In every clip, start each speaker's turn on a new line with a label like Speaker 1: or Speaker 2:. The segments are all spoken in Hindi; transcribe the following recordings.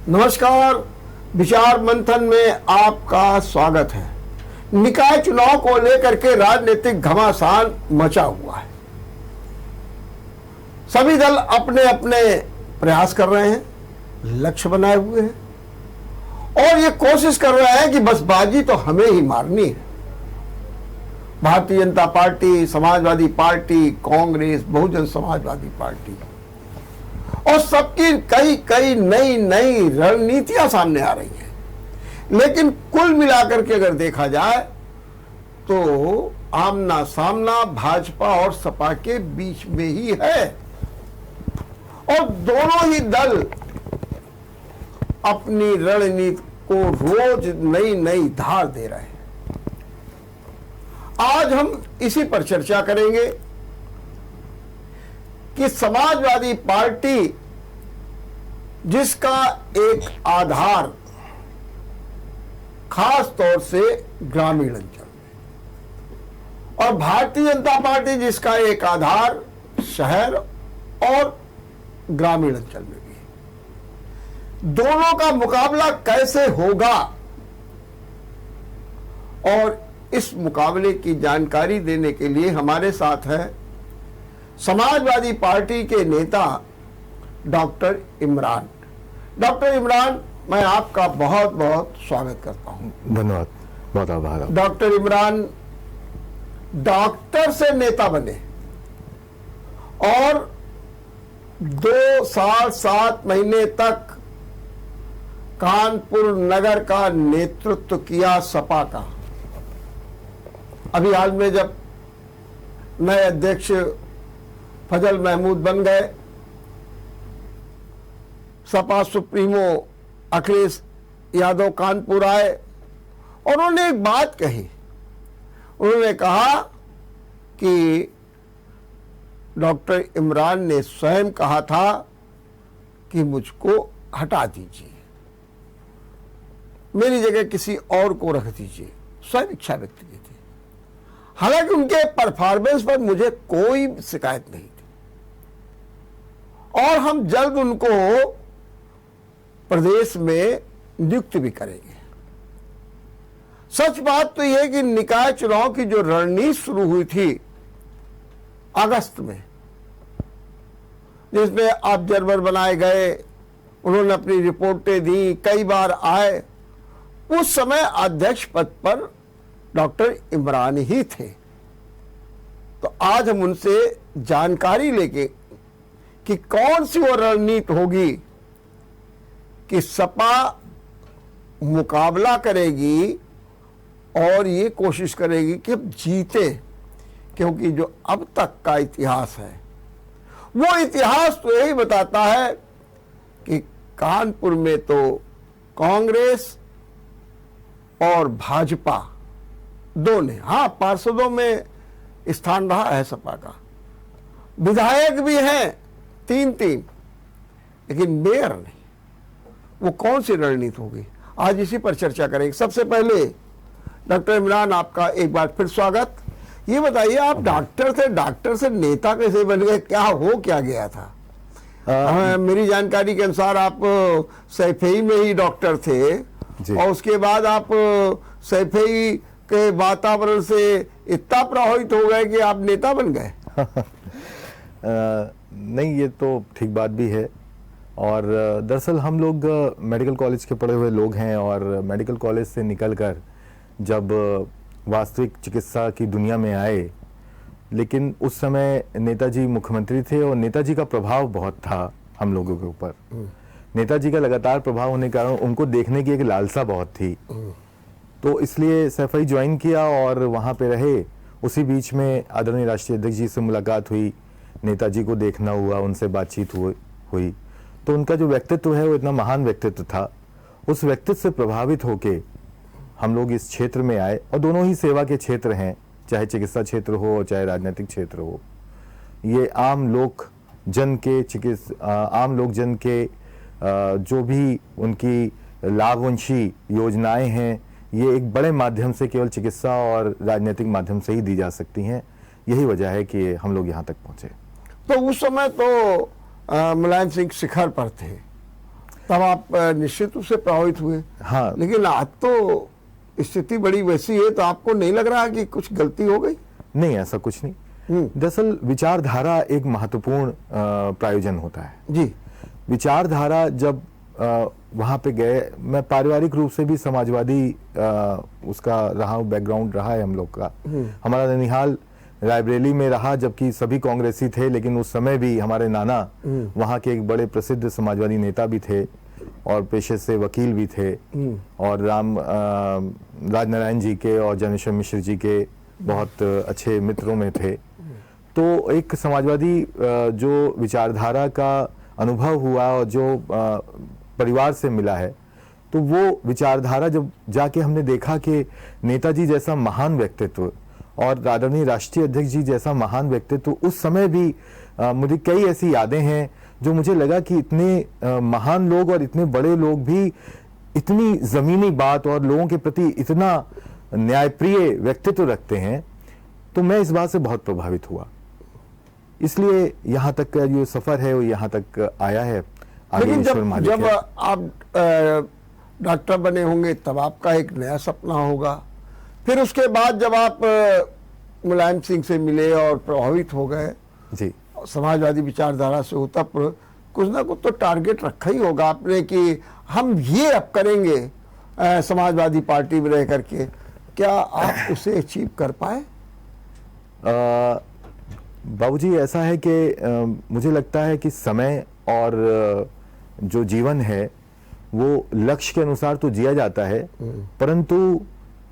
Speaker 1: नमस्कार। विचार मंथन में आपका स्वागत है। निकाय चुनाव को लेकर के राजनीतिक घमासान मचा हुआ है। सभी दल अपने अपने प्रयास कर रहे हैं, लक्ष्य बनाए हुए हैं और ये कोशिश कर रहे हैं कि बस बाजी तो हमें ही मारनी है। Bharatiya Janata party, Samajwadi party, Congress, Bahujan Samajwadi party और सबकी कई कई नई नई रणनीतियां सामने आ रही हैं। लेकिन कुल मिलाकर के अगर देखा जाए तो आमना सामना भाजपा और सपा के बीच में ही है और दोनों ही दल अपनी रणनीति को रोज नई नई धार दे रहे हैं। आज हम इसी पर चर्चा करेंगे कि समाजवादी पार्टी जिसका एक आधार खास तौर से ग्रामीण अंचल में और भारतीय जनता पार्टी जिसका एक आधार शहर और ग्रामीण अंचल में भी है, दोनों का मुकाबला कैसे होगा और इस मुकाबले की जानकारी देने के लिए हमारे साथ है समाजवादी पार्टी के नेता डॉक्टर इमरान। डॉक्टर इमरान, मैं आपका बहुत बहुत स्वागत करता हूं।
Speaker 2: धन्यवाद, बहुत आभार।
Speaker 1: डॉक्टर इमरान डॉक्टर से नेता बने और 2 साल 7 महीने तक कानपुर नगर का नेतृत्व किया सपा का। अभी हाल में जब नए अध्यक्ष फजल महमूद बन गए, सपा सुप्रीमो अखिलेश यादव कानपुर आए और उन्होंने एक बात कही। उन्होंने कहा कि डॉक्टर इमरान ने स्वयं कहा था कि मुझको हटा दीजिए, मेरी जगह किसी और को रख दीजिए। स्वयं इच्छा व्यक्त की थी। हालांकि उनके परफॉर्मेंस पर मुझे कोई शिकायत नहीं थी और हम जल्द उनको प्रदेश में नियुक्त भी करेंगे। सच बात तो यह है कि निकाय चुनाव की जो रणनीति शुरू हुई थी अगस्त में, जिसमें ऑब्जर्वर बनाए गए, उन्होंने अपनी रिपोर्टें दी, कई बार आए, उस समय अध्यक्ष पद पर डॉक्टर इमरान ही थे। तो आज हम उनसे जानकारी लेके कि कौन सी वो रणनीति होगी कि सपा मुकाबला करेगी और ये कोशिश करेगी कि अब जीते, क्योंकि जो अब तक का इतिहास है वो इतिहास तो यही बताता है कि कानपुर में तो कांग्रेस और भाजपा दोनों, हाँ पार्षदों में स्थान रहा है सपा का, विधायक भी हैं 3-3, लेकिन मेयर नहीं। वो कौन सी रणनीति होगी, आज इसी पर चर्चा करेंगे। सबसे पहले डॉक्टर इमरान, आपका एक बार फिर स्वागत। ये बताइए, आप डॉक्टर थे, डॉक्टर से नेता कैसे बन गए, क्या गया था? मेरी जानकारी के अनुसार आप सैफई में ही डॉक्टर थे और उसके बाद आप सैफई के वातावरण से इतना प्रभावित हो गए कि आप नेता बन गए।
Speaker 2: नहीं, ये तो ठीक बात भी है। और दरअसल हम लोग मेडिकल कॉलेज के पढ़े हुए लोग हैं और मेडिकल कॉलेज से निकलकर जब वास्तविक चिकित्सा की दुनिया में आए, लेकिन उस समय नेताजी मुख्यमंत्री थे और नेताजी का प्रभाव बहुत था हम लोगों के ऊपर। नेताजी का लगातार प्रभाव होने के कारण उनको देखने की एक लालसा बहुत थी, तो इसलिए सैफई ज्वाइन किया और वहाँ पे रहे। उसी बीच में आदरणीय राष्ट्रीय अध्यक्ष जी से मुलाकात हुई, नेताजी को देखना हुआ, उनसे बातचीत हुई। तो उनका जो व्यक्तित्व है वो इतना महान व्यक्तित्व था। उस व्यक्तित्व से प्रभावित होके हम लोग इस क्षेत्र में आए और दोनों ही सेवा के क्षेत्र हैं, चाहे चिकित्सा क्षेत्र हो चाहे राजनीतिक क्षेत्र हो। ये आम लोग जन के जो भी उनकी लाभवंशी योजनाएं हैं, ये एक बड़े माध्यम से केवल चिकित्सा और राजनीतिक माध्यम से ही दी जा सकती हैं। यही वजह है कि हम लोग यहाँ तक पहुँचे।
Speaker 1: तो उस समय तो मुलायम सिंह शिखर पर थे तब आप निश्चित रूप से प्रभावित हुए।
Speaker 2: हाँ।
Speaker 1: लेकिन आज तो स्थिति बड़ी वैसी है, तो आपको नहीं लग रहा कि कुछ गलती हो गई?
Speaker 2: नहीं, ऐसा कुछ नहीं। दरअसल विचारधारा एक महत्वपूर्ण प्रायोजन होता है
Speaker 1: जी।
Speaker 2: विचारधारा जब वहाँ पे गए, मैं पारिवारिक रूप से भी समाजवादी उसका रहा, बैकग्राउंड रहा है हम लोग का। हमारा ननिहाल रायबरेली में रहा, जबकि सभी कांग्रेसी थे, लेकिन उस समय भी हमारे नाना वहाँ के एक बड़े प्रसिद्ध समाजवादी नेता भी थे और पेशे से वकील भी थे, और राजनारायण जी के और जनेश्वर मिश्र जी के बहुत अच्छे मित्रों में थे। तो एक समाजवादी जो विचारधारा का अनुभव हुआ और जो परिवार से मिला है, तो वो विचारधारा जब जाके हमने देखा कि नेताजी जैसा महान व्यक्तित्व और आदरणीय राष्ट्रीय अध्यक्ष जी जैसा महान व्यक्तित्व, उस समय भी मुझे कई ऐसी यादें हैं जो मुझे लगा कि इतने महान लोग और इतने बड़े लोग भी इतनी जमीनी बात और लोगों के प्रति इतना न्यायप्रिय व्यक्तित्व रखते हैं। तो मैं इस बात से बहुत प्रभावित हुआ, इसलिए यहाँ तक का जो सफर है वो यहाँ तक आया है।
Speaker 1: लेकिन जब आप डॉक्टर बने होंगे तब आपका एक नया सपना होगा, फिर उसके बाद जब आप मुलायम सिंह से मिले और प्रभावित हो गए
Speaker 2: जी,
Speaker 1: समाजवादी विचारधारा से हो, तब कुछ ना कुछ तो टारगेट रखा ही होगा आपने कि हम ये अब करेंगे समाजवादी पार्टी में रह करके। क्या आप उसे अचीव कर पाए?
Speaker 2: बाबूजी, ऐसा है कि मुझे लगता है कि समय और जो जीवन है वो लक्ष्य के अनुसार तो जिया जाता है, परंतु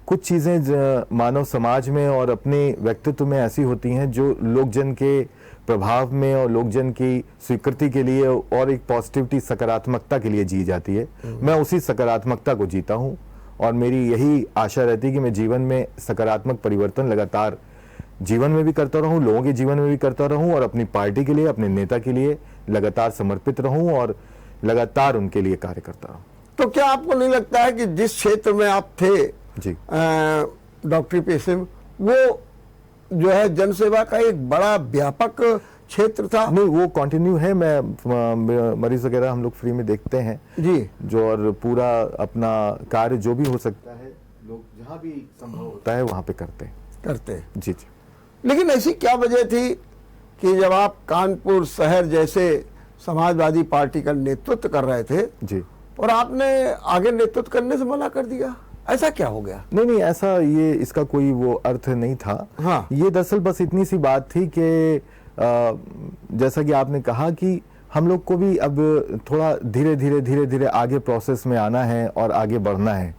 Speaker 2: कुछ चीज़ें मानव समाज में और अपने व्यक्तित्व में ऐसी होती हैं जो लोकजन के प्रभाव में और लोकजन की स्वीकृति के लिए और एक पॉजिटिविटी, सकारात्मकता के लिए जी जाती है। मैं उसी सकारात्मकता को जीता हूँ और मेरी यही आशा रहती है कि मैं जीवन में सकारात्मक परिवर्तन लगातार जीवन में भी करता रहूं, लोगों के जीवन में भी करता रहूं और अपनी पार्टी के लिए, अपने नेता के लिए लगातार समर्पित रहूं और लगातार उनके लिए कार्य करता रहूं।
Speaker 1: तो क्या आपको नहीं लगता है कि जिस क्षेत्र में आप थे
Speaker 2: जी,
Speaker 1: डॉक्टरी पेशे में, वो जो है जनसेवा का एक बड़ा व्यापक क्षेत्र था?
Speaker 2: नहीं, वो कंटिन्यू है। मैं मरीज वगैरह हम लोग फ्री में देखते हैं
Speaker 1: जी,
Speaker 2: जो, और पूरा अपना कार्य जो भी हो सकता है लोग जहाँ भी संभव होता है वहाँ पे करते हैं। जी जी।
Speaker 1: लेकिन ऐसी क्या वजह थी कि जब आप कानपुर शहर जैसे समाजवादी पार्टी का नेतृत्व कर रहे थे
Speaker 2: जी,
Speaker 1: और आपने आगे नेतृत्व करने से मना कर दिया? ऐसा क्या हो गया?
Speaker 2: नहीं, ऐसा ये इसका कोई वो अर्थ नहीं था।
Speaker 1: हाँ।
Speaker 2: ये दरअसल बस इतनी सी बात थी कि जैसा कि आपने कहा कि हम लोग को भी अब थोड़ा धीरे धीरे आगे प्रोसेस में आना है और आगे बढ़ना है।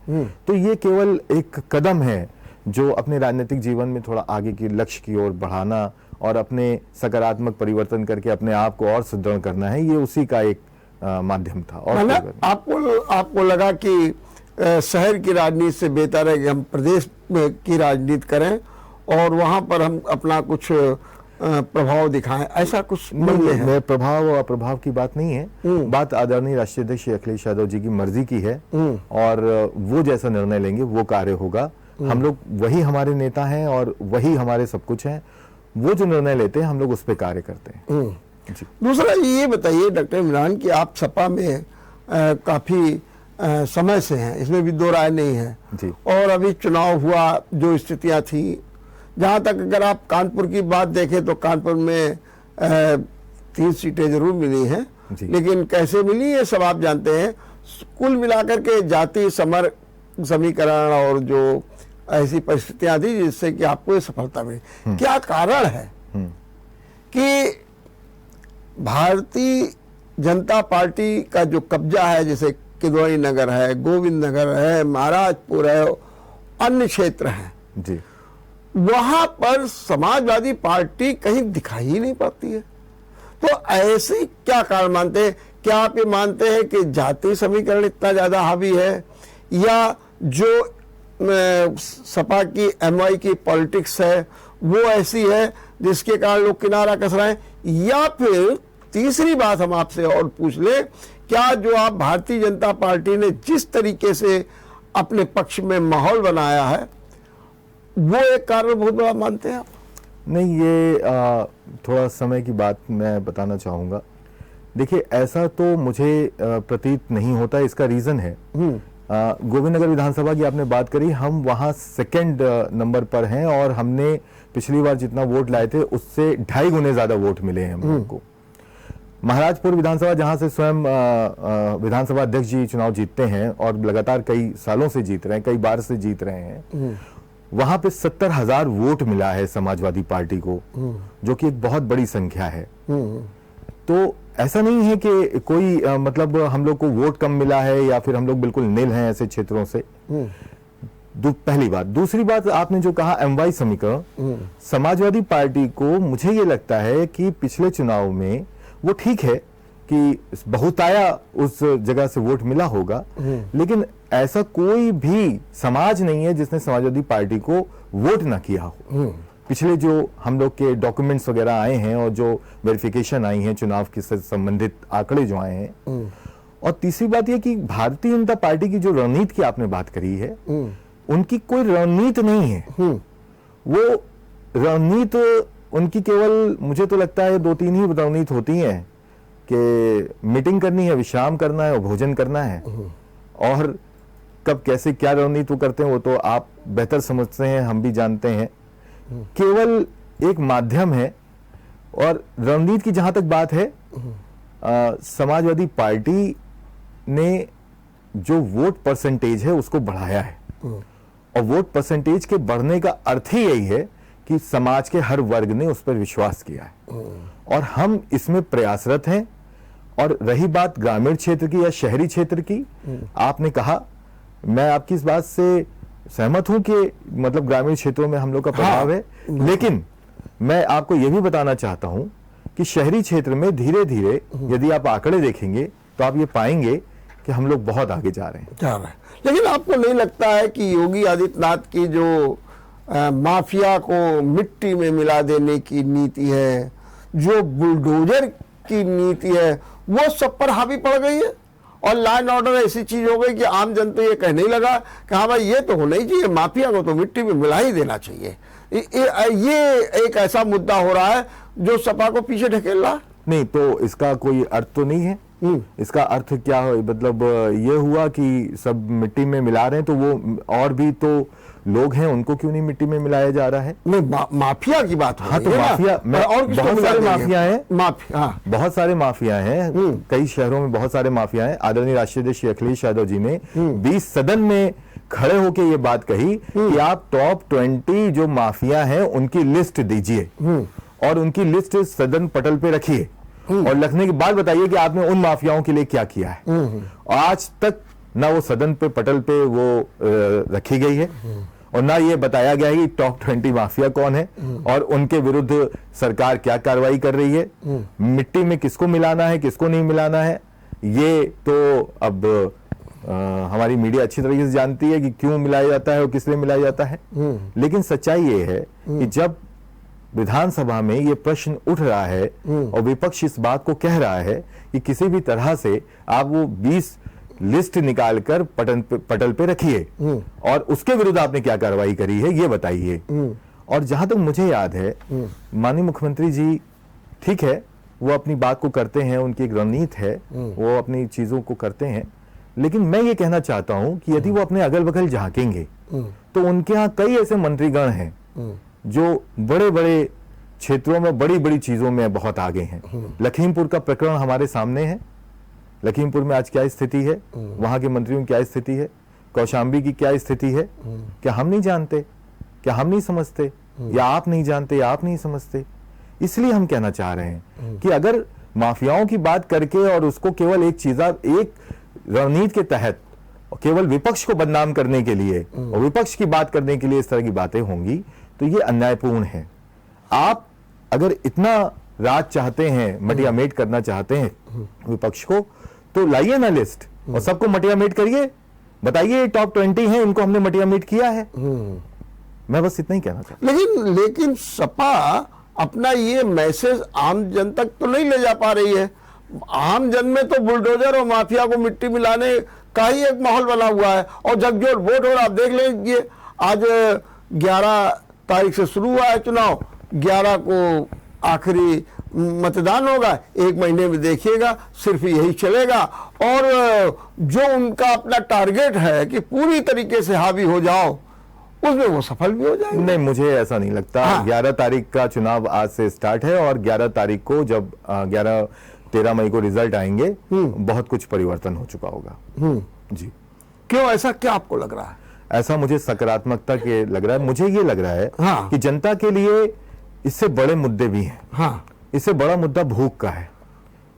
Speaker 2: तो ये केवल एक कदम है जो अपने राजनीतिक जीवन में थोड़ा आगे की लक्ष्य की ओर बढ़ाना और अपने सकारात्मक परिवर्तन करके अपने आप को और सुदृढ़ करना है, ये उसी का एक माध्यम था। और
Speaker 1: आपको लगा कि शहर की राजनीति से बेहतर है कि हम प्रदेश में की राजनीति करें और वहां पर हम अपना कुछ प्रभाव दिखाएं, ऐसा कुछ नहीं है?
Speaker 2: मैं प्रभाव और अप्रभाव की बात नहीं है, बात आदरणीय राष्ट्रीय अध्यक्ष अखिलेश यादव जी की मर्जी की है और वो जैसा निर्णय लेंगे वो कार्य होगा। हम लोग, वही हमारे नेता हैं और वही हमारे सब कुछ हैं, वो जो निर्णय लेते हैं हम लोग उस पर कार्य करते हैं। जी।
Speaker 1: दूसरा ये बताइए डॉक्टर इमरान कि आप सपा में काफी समय से हैं, इसमें भी दो राय नहीं है
Speaker 2: जी।
Speaker 1: और अभी चुनाव हुआ, जो स्थितियां थी, जहां तक अगर आप कानपुर की बात देखें तो कानपुर में 3 सीटें जरूर मिली हैं, लेकिन कैसे मिली ये सब आप जानते हैं। कुल मिलाकर के जाति समीकरण और जो ऐसी परिस्थितियां थी जिससे कि आपको ये सफलता मिली। क्या कारण है कि भारतीय जनता पार्टी का जो कब्जा है, जैसे किदवई नगर है, गोविंद नगर है, महाराजपुर है, अन्य क्षेत्र हैं
Speaker 2: जी,
Speaker 1: वहां पर समाजवादी पार्टी कहीं दिखाई ही नहीं पड़ती है? तो ऐसे क्या कारण मानते हैं? क्या आप ये मानते हैं कि जाति समीकरण इतना ज्यादा हावी है, या जो सपा की एमवाई की पॉलिटिक्स है वो ऐसी है जिसके कारण लोग किनारा कस रहे हैं, या फिर तीसरी बात हम आपसे और पूछ ले, क्या जो आप भारतीय जनता पार्टी ने जिस तरीके से अपने पक्ष में माहौल बनाया है वो एक कारण बहुत बड़ा मानते हैं आप?
Speaker 2: नहीं, ये थोड़ा समय की बात मैं बताना चाहूँगा देखिए, ऐसा तो मुझे प्रतीत नहीं होता। इसका रीजन है, गोविंदनगर विधानसभा की आपने बात करी, हम वहां सेकंड नंबर पर हैं और हमने पिछली बार जितना वोट लाए थे उससे 2.5 गुने ज्यादा वोट मिले हैं हम लोग को। महाराजपुर विधानसभा, जहां से स्वयं विधानसभा अध्यक्ष जी चुनाव जीतते हैं और लगातार कई सालों से जीत रहे हैं, कई बार से जीत रहे हैं, वहां पे 70,000 वोट मिला है समाजवादी पार्टी को, जो कि एक बहुत बड़ी संख्या है। तो ऐसा नहीं है कि कोई मतलब हम लोग को वोट कम मिला है या फिर हम लोग बिल्कुल निल हैं ऐसे क्षेत्रों से। पहली बात। दूसरी बात, आपने जो कहा MY समीकरण, समाजवादी पार्टी को मुझे ये लगता है कि पिछले चुनाव में वो ठीक है कि बहुताया उस जगह से वोट मिला होगा, लेकिन ऐसा कोई भी समाज नहीं है जिसने समाजवादी पार्टी को वोट ना किया हो। पिछले जो हम लोग के डॉक्यूमेंट्स वगैरह आए हैं और जो वेरिफिकेशन आई है चुनाव के से संबंधित आंकड़े जो आए हैं। और तीसरी बात यह कि भारतीय जनता पार्टी की जो रणनीति की आपने बात करी है, उनकी कोई रणनीति नहीं है। वो रणनीति उनकी केवल, मुझे तो लगता है 2-3 ही रणनीति होती हैं कि मीटिंग करनी है, विश्राम करना है और भोजन करना है। और कब कैसे क्या रणनीति वो करते हैं वो तो आप बेहतर समझते हैं, हम भी जानते हैं। केवल एक माध्यम है। और रणनीति की जहां तक बात है, समाजवादी पार्टी ने जो वोट परसेंटेज है उसको बढ़ाया है, और वोट परसेंटेज के बढ़ने का अर्थ ही यही है कि समाज के हर वर्ग ने उस पर विश्वास किया है, और हम इसमें प्रयासरत हैं। और रही बात ग्रामीण क्षेत्र की या शहरी क्षेत्र की, आपने कहा, मैं आपकी इस बात से सहमत हूं कि मतलब ग्रामीण क्षेत्रों में हम लोग का प्रभाव है, लेकिन मैं आपको यह भी बताना चाहता हूं कि शहरी क्षेत्र में धीरे धीरे यदि आप आंकड़े देखेंगे तो आप ये पाएंगे कि हम लोग बहुत आगे जा रहे हैं।
Speaker 1: लेकिन आपको नहीं लगता है कि योगी आदित्यनाथ की जो माफिया को मिट्टी में मिला देने की नीति है, जो बुलडोजर की नीति है, वो सब पर हावी पड़ गई है? और लॉ एंड ऑर्डर ऐसी चीज हो गई कि आम जनता ये कहने लगा कि हाँ भाई ये तो होना ही चाहिए, माफिया को तो मिट्टी में मिला ही देना चाहिए। ये एक ऐसा मुद्दा हो रहा है जो सपा को पीछे ढकेल रहा।
Speaker 2: नहीं, तो इसका कोई अर्थ तो नहीं है। इसका अर्थ क्या है, मतलब ये हुआ कि सब मिट्टी में मिला रहे हैं, तो वो और भी तो लोग हैं, उनको क्यों नहीं मिट्टी में मिलाया जा रहा है?
Speaker 1: नहीं, माफिया की बात हो।
Speaker 2: हाँ, तो माफिया, और बहुत सारे माफिया हैं, बहुत सारे माफिया हैं, कई शहरों में बहुत सारे माफिया हैं। आदरणीय राष्ट्रीय अध्यक्ष श्री अखिलेश यादव जी ने 20 सदन में खड़े होकर ये बात कही कि आप टॉप 20 जो माफिया हैं उनकी लिस्ट दीजिए और उनकी लिस्ट सदन पटल पे रखिए, और लिखने के बाद बताइए कि आपने उन माफियाओं के लिए क्या किया है। आज तक ना वो सदन पे पटल पे वो रखी गई है, और ना ये बताया गया है कि टॉप 20 माफिया कौन है और उनके विरुद्ध सरकार क्या कार्रवाई कर रही है। मिट्टी में किसको मिलाना है, किसको नहीं मिलाना है, ये तो अब हमारी मीडिया अच्छी तरीके से जानती है कि क्यों मिलाया जाता है और किस लिए मिलाया जाता है। लेकिन सच्चाई ये है कि जब विधानसभा में ये प्रश्न उठ रहा है और विपक्ष इस बात को कह रहा है कि किसी भी तरह से आप वो 20 लिस्ट निकालकर पटल पे रखिए और उसके विरुद्ध आपने क्या कार्रवाई करी है ये बताइए। और जहां तक मुझे याद है, माननीय मुख्यमंत्री जी ठीक है, वो अपनी बात को करते हैं, उनकी एक रणनीति है, वो अपनी चीजों को करते हैं, लेकिन मैं ये कहना चाहता हूं कि यदि वो अपने अगल बगल झांकेंगे तो उनके यहाँ कई ऐसे मंत्रीगण हैं जो बड़े बड़े क्षेत्रों में बड़ी बड़ी चीजों में बहुत आगे हैं। लखीमपुर का प्रकरण हमारे सामने है, लखीमपुर में आज क्या स्थिति है, वहां के मंत्रियों की क्या स्थिति है, कौशाम्बी की क्या स्थिति है, क्या हम नहीं जानते, क्या हम नहीं समझते, या आप नहीं जानते या आप नहीं समझते। इसलिए हम कहना चाह रहे हैं कि अगर माफियाओं की बात करके और उसको केवल एक रणनीति के तहत केवल विपक्ष को बदनाम करने के लिए और विपक्ष की बात करने के लिए इस तरह की बातें होंगी तो ये अन्यायपूर्ण है। आप अगर इतना राज चाहते हैं, मटियामेट करना चाहते हैं विपक्ष को, तो लाइए ना लिस्ट और सबको मटियामेट करिए, बताइए टॉप 20 हैं, इनको हमने मटियामेट किया है। मैं बस इतना ही कहना चाहता
Speaker 1: हूं। लेकिन सपा अपना ये मैसेज आम जन तक तो नहीं ले जा पा रही है। आम जन में तो बुलडोजर और माफिया को मिट्टी मिलाने का ही एक माहौल बना हुआ है, और झकझोर वोट हो रहा। आप देख लीजिए, आज 11 तारीख से शुरू हुआ है चुनाव, 11 को आखिरी मतदान होगा, 1 महीने में देखिएगा सिर्फ यही चलेगा। और जो उनका अपना टारगेट है कि पूरी तरीके से हावी हो जाओ, उसमें वो सफल भी हो जाएंगे।
Speaker 2: नहीं, मुझे ऐसा नहीं लगता।
Speaker 1: हाँ।
Speaker 2: 11 तारीख का चुनाव आज से स्टार्ट है और 11 तारीख को जब 13 मई को रिजल्ट आएंगे, बहुत कुछ परिवर्तन हो चुका होगा। जी।
Speaker 1: क्यों, ऐसा क्या आपको लग रहा है?
Speaker 2: ऐसा मुझे सकारात्मकता के लग रहा है। मुझे ये लग रहा है
Speaker 1: हाँ।
Speaker 2: कि जनता के लिए इससे बड़े मुद्दे भी हैं।
Speaker 1: हाँ,
Speaker 2: इससे बड़ा मुद्दा भूख का है।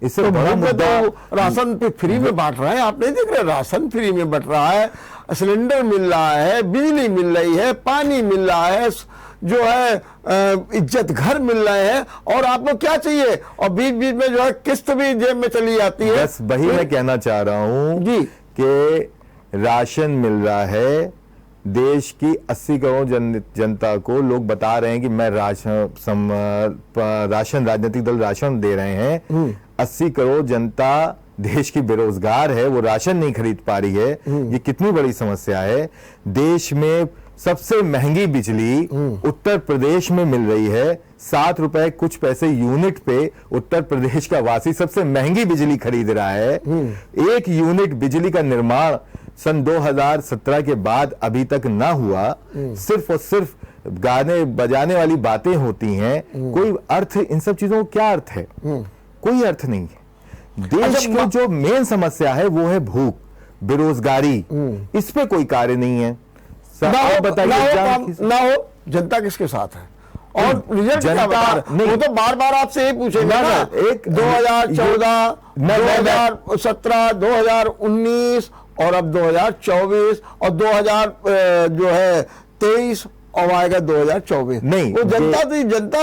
Speaker 2: इससे
Speaker 1: तो
Speaker 2: बड़ा मुद्दा
Speaker 1: राशन पे फ्री में बांट रहे हैं, आप नहीं देख रहे? राशन फ्री में बंट रहा है, सिलेंडर मिल रहा है, बिजली मिल रही है, पानी मिल रहा है, जो है इज्जत घर मिल रहे हैं, और आपको क्या चाहिए? और बीच बीच में जो है किस्त भी जेब में चली जाती है।
Speaker 2: बस वही मैं कहना चाह रहा हूं
Speaker 1: जी
Speaker 2: कि राशन मिल रहा है। देश की 80 करोड़ जनता को लोग बता रहे हैं कि मैं राशन राजनीतिक दल राशन दे रहे हैं। 80 करोड़ जनता देश की बेरोजगार है, वो राशन नहीं खरीद पा रही है। ये कितनी बड़ी समस्या है। देश में सबसे महंगी बिजली उत्तर प्रदेश में मिल रही है। 7 रुपए कुछ पैसे यूनिट पे उत्तर प्रदेश का वासी सबसे महंगी बिजली खरीद रहा है। 1 यूनिट बिजली का निर्माण सन 2017 के बाद अभी तक ना हुआ। सिर्फ और सिर्फ गाने बजाने वाली बातें होती हैं। कोई अर्थ, इन सब चीजों को क्या अर्थ है? कोई अर्थ नहीं है। देश की जो मेन समस्या है वो है भूख, बेरोजगारी। इस पे कोई कार्य नहीं है।
Speaker 1: आप बताइए, ना हो जनता किसके साथ है? और रिजल्ट क्या बता रहे? वो तो बार बार आपसे यही पूछेगा ना।
Speaker 2: एक
Speaker 1: 2014, 2017, 2019 और अब 2024 और 2023 और आएगा 2024।
Speaker 2: नहीं,
Speaker 1: वो जनता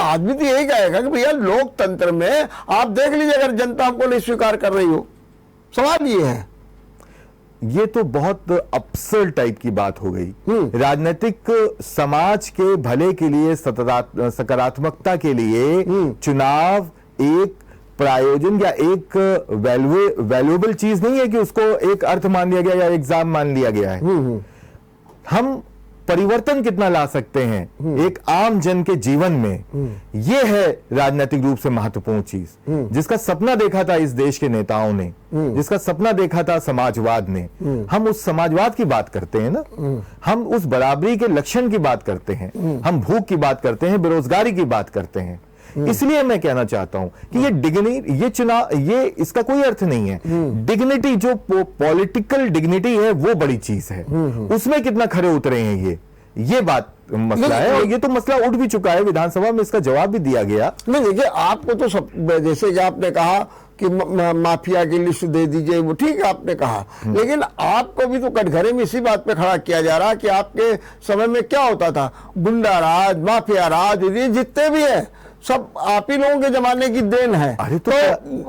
Speaker 1: आदमी तो यही कहेगा कि भैया लोकतंत्र में आप देख लीजिए, अगर जनता हमको नहीं स्वीकार कर रही हो। सवाल ये है।
Speaker 2: ये तो बहुत अपसर्ड टाइप की बात हो गई। राजनीतिक समाज के भले के लिए, सकारात्मकता के लिए चुनाव एक प्रायोजन या एक वैल्यूएबल चीज नहीं है कि उसको एक अर्थ मान लिया गया या एग्जाम मान लिया गया है। हम परिवर्तन कितना ला सकते हैं एक आम जन के जीवन में, यह है राजनीतिक रूप से महत्वपूर्ण चीज। जिसका सपना देखा था इस देश के नेताओं ने, जिसका सपना देखा था समाजवाद ने, हम उस समाजवाद की बात करते हैं ना। हम उस बराबरी के लक्षण की बात करते हैं, हम भूख की बात करते हैं, बेरोजगारी की बात करते हैं। इसलिए मैं कहना चाहता हूं कि ये चुनाव, ये इसका कोई अर्थ नहीं है। डिग्निटी, जो पॉलिटिकल डिग्निटी है, वो बड़ी चीज है। उसमें कितना खरे उतरे हैं ये बात मसला है। और ये तो मसला उठ भी चुका है, विधानसभा में इसका जवाब भी दिया गया।
Speaker 1: नहीं, देखिए आपको तो सब, जैसे कि आपने कहा कि माफिया की लिस्ट दे दीजिए, वो ठीक है आपने कहा, लेकिन आपको भी तो कटघरे में इसी बात पे खड़ा किया जा रहा है कि आपके समय में क्या होता था? गुंडा राज, माफिया राज, ये जितने भी है सब आप ही लोगों के जमाने की देन है। तो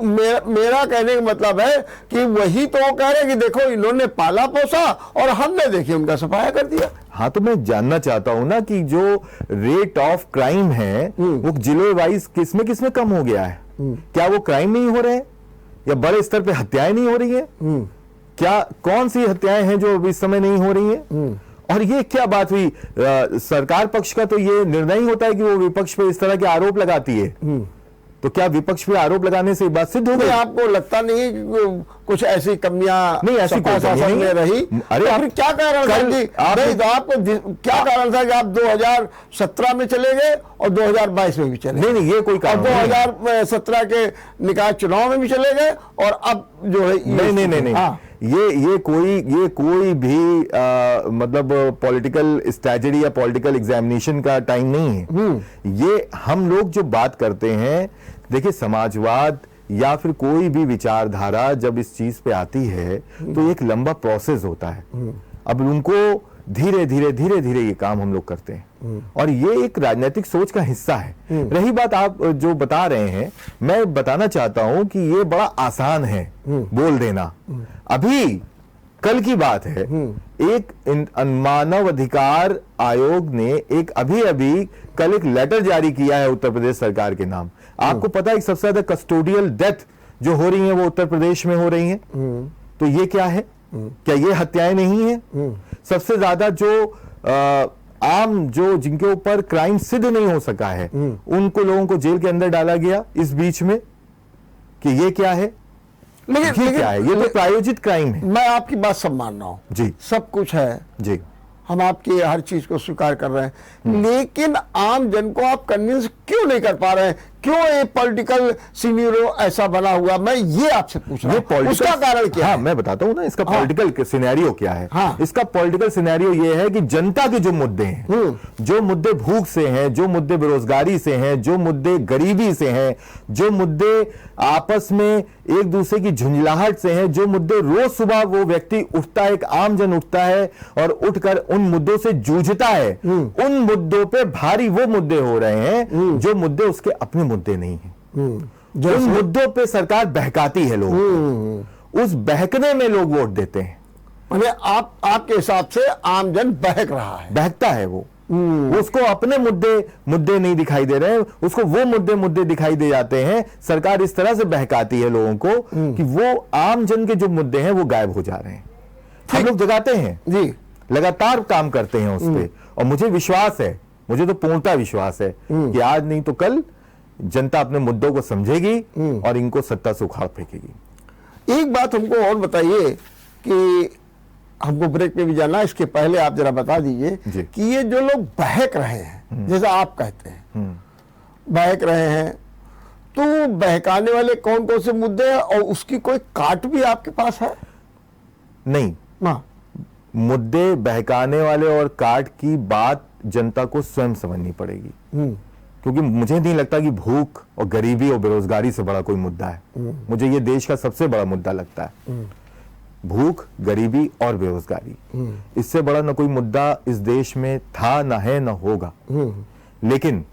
Speaker 1: मेरा कहने का मतलब है कि वही तो कह रहे कि देखो इन्होंने पाला पोसा और हमने देखिए उनका सफाया कर दिया।
Speaker 2: हाँ, तो मैं जानना चाहता हूं ना कि जो रेट ऑफ क्राइम है वो जिले वाइज किसमें कम हो गया है? क्या वो क्राइम नहीं हो रहे हैं या बड़े स्तर पे हत्याएं नहीं हो रही है? क्या कौन सी हत्याएं हैं जो इस समय नहीं हो रही है? और ये क्या बात हुई? सरकार पक्ष का तो ये निर्णय ही होता है कि वो विपक्ष पे इस तरह के आरोप लगाती है। तो क्या विपक्ष पे आरोप लगाने से बात सिद्ध हो गई?
Speaker 1: आपको लगता नहीं कि कुछ ऐसी कमियां
Speaker 2: नहीं, ऐसी कोई कमी नहीं
Speaker 1: रही?
Speaker 2: अरे
Speaker 1: फिर क्या कारण था कि आपको क्या कारण था कि आप 2017 में चले गए और 2022 में भी चले?
Speaker 2: नहीं, ये कोई कारण
Speaker 1: 2017 के निकाय चुनाव में भी चले गए और अब जो है
Speaker 2: नहीं। हाँ। ये कोई भी मतलब पॉलिटिकल स्ट्रेटजी या पॉलिटिकल एग्जामिनेशन का टाइम नहीं है। ये हम लोग जो बात करते हैं, देखिए समाजवाद या फिर कोई भी विचारधारा जब इस चीज पे आती है तो एक लंबा प्रोसेस होता है। अब उनको धीरे धीरे ये काम हम लोग करते हैं और ये एक राजनीतिक सोच का हिस्सा है। रही बात आप जो बता रहे हैं, मैं बताना चाहता हूं कि ये बड़ा आसान है बोल देना। अभी कल की बात है, एक मानव अधिकार आयोग ने अभी कल एक लेटर जारी किया है उत्तर प्रदेश सरकार के नाम। आपको पता है सबसे ज्यादा कस्टोडियल डेथ जो हो रही है वो उत्तर प्रदेश में हो रही है। तो ये क्या है? क्या ये हत्याएं नहीं है? सबसे ज्यादा जो आम जो जिनके ऊपर क्राइम सिद्ध नहीं हो सका है उनको लोगों को जेल के अंदर डाला गया इस बीच में, कि ये क्या है? ये क्या है? ये तो प्रायोजित क्राइम है।
Speaker 1: मैं आपकी बात सब मान रहा हूं
Speaker 2: जी,
Speaker 1: सब कुछ है
Speaker 2: जी,
Speaker 1: हम आपकी हर चीज को स्वीकार कर रहे हैं, लेकिन आम जन को आप कन्विंस क्यों नहीं कर पा रहे हैं? क्यों ये पॉलिटिकल सिनेरियो ऐसा बना हुआ? मैं ये आपसे पूछ रहा हूं, उसका कारण क्या है?
Speaker 2: मैं बताता हूं ना इसका पॉलिटिकल सिनेरियो क्या है। इसका पॉलिटिकल सिनेरियो ये है कि जनता के जो मुद्दे हैं, जो मुद्दे भूख से हैं, जो मुद्दे बेरोजगारी से हैं, जो मुद्दे गरीबी से हैं, जो मुद्दे आपस में एक दूसरे की झुंझलाहट से हैं, जो मुद्दे रोज सुबह वो व्यक्ति उठता है, एक आम जन उठता है और उठकर उन मुद्दों से जूझता है, उन मुद्दों पे भारी वो मुद्दे हो रहे हैं जो मुद्दे उसके अपने मुद्दे नहीं हैं। उन मुद्दों पे सरकार बहकाती है लोग, उस बहकने में लोग वोट देते हैं।
Speaker 1: माने आपके हिसाब से आम जन बहक रहा है,
Speaker 2: बहकता है वो, उसको अपने मुद्दे नहीं दिखाई दे रहे हैं, उसको वो मुद्दे दिखाई दे जाते हैं। सरकार इस तरह से बहकाती है लोगों को कि वो आम जन के जो मुद्दे हैं वो गायब हो जा रहे हैं। हम लोग जगाते हैं जी, लगातार काम करते हैं उस पे, और मुझे विश्वास है, मुझे तो पूर्णता विश्वास है कि आज नहीं तो कल जनता अपने मुद्दों को समझेगी और इनको सत्ता से उखाड़ फेंकेगी।
Speaker 1: एक बात हमको और बताइए कि हमको ब्रेक पे भी जाना है, इसके पहले आप जरा बता दीजिए कि ये जो लोग बहक रहे हैं, जैसा आप कहते हैं बहक रहे हैं, तो बहकाने वाले कौन कौन से मुद्दे हैं और उसकी कोई काट भी आपके पास है?
Speaker 2: नहीं, मुद्दे बहकाने वाले और काट की बात जनता को स्वयं समझनी पड़ेगी, क्योंकि मुझे नहीं लगता कि भूख और गरीबी और बेरोजगारी से बड़ा कोई मुद्दा है। मुझे ये देश का सबसे बड़ा मुद्दा लगता है, भूख, गरीबी और बेरोजगारी। इससे बड़ा ना कोई मुद्दा इस देश में था, ना है, ना होगा। लेकिन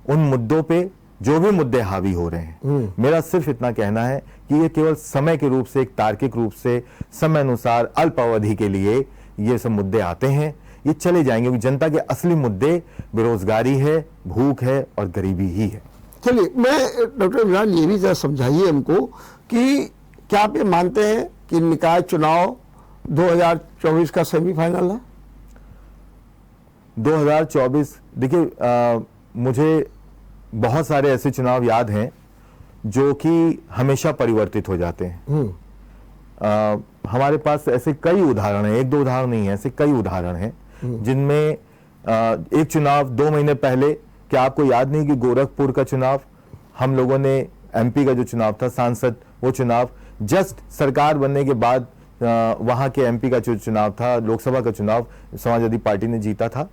Speaker 2: उन मुद्दों पे जो भी मुद्दे हावी हो रहे हैं, मेरा सिर्फ इतना कहना है कि ये केवल समय के रूप से, एक तार्किक रूप से, समय अनुसार, अल्प अवधि के लिए ये सब मुद्दे आते हैं, ये चले जाएंगे, क्योंकि जनता के असली मुद्दे बेरोजगारी है, भूख है और गरीबी ही है।
Speaker 1: चलिए, मैं डॉक्टर इमरान ये भी जरा समझाइए हमको कि क्या आप ये मानते हैं कि निकाय चुनाव 2024 का सेमीफाइनल है?
Speaker 2: 2024, देखिए, मुझे बहुत सारे ऐसे चुनाव याद हैं जो कि हमेशा परिवर्तित हो जाते हैं। हमारे पास ऐसे कई उदाहरण हैं, एक दो उदाहरण नहीं है, ऐसे कई उदाहरण हैं जिनमें एक चुनाव 2 महीने पहले, क्या आपको याद नहीं कि गोरखपुर का चुनाव, हम लोगों ने एमपी का जो चुनाव था सांसद, वो चुनाव जस्ट सरकार बनने के बाद वहां के एमपी का जो चुनाव था, लोकसभा का चुनाव समाजवादी पार्टी ने जीता था